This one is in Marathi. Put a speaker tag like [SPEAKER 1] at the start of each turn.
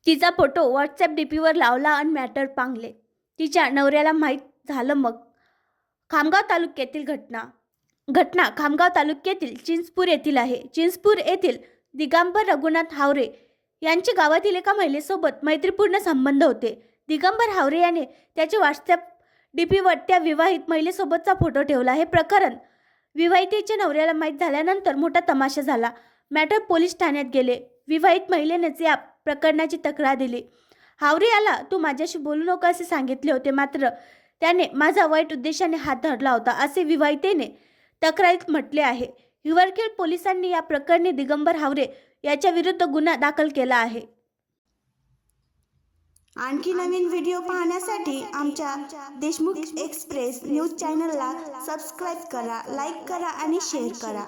[SPEAKER 1] तिचा फोटो व्हॉट्सॲप डीपीवर लावला आणि मॅटर पांगले. तिच्या नवऱ्याला माहीत झालं. मग खामगाव तालुक्यातील घटना खामगाव तालुक्यातील चिंचपूर येथील आहे. चिंचपूर येथील दिगंबर रघुनाथ हावरे यांचे गावातील एका महिलेसोबत मैत्रीपूर्ण संबंध होते. दिगंबर हावरे याने त्याचे व्हॉट्सॲप डीपीवर त्या विवाहित महिलेसोबतचा फोटो ठेवला. हे प्रकरण विवाहितेच्या नवऱ्याला माहीत झाल्यानंतर मोठा तमाशा झाला. मॅटर पोलीस ठाण्यात गेले. विवाहित महिलेनेच या प्रकरणाची तक्रार दिली. हावरे याला तू माझ्याशी बोलू नको असे सांगितले होते, मात्र त्याने माझा वाईट उद्देशाने हात धरला होता असे विवाहितेने तक्रारीत म्हटले आहे. हिवरखेड पोलिसांनी या प्रकरणी दिगंबर हावरे याच्या विरुद्ध गुन्हा दाखल केला आहे.
[SPEAKER 2] आणखी नवीन व्हिडिओ पाहण्यासाठी आमच्या देशमुख एक्सप्रेस न्यूज चॅनलला सबस्क्राईब करा, लाईक करा आणि शेअर करा.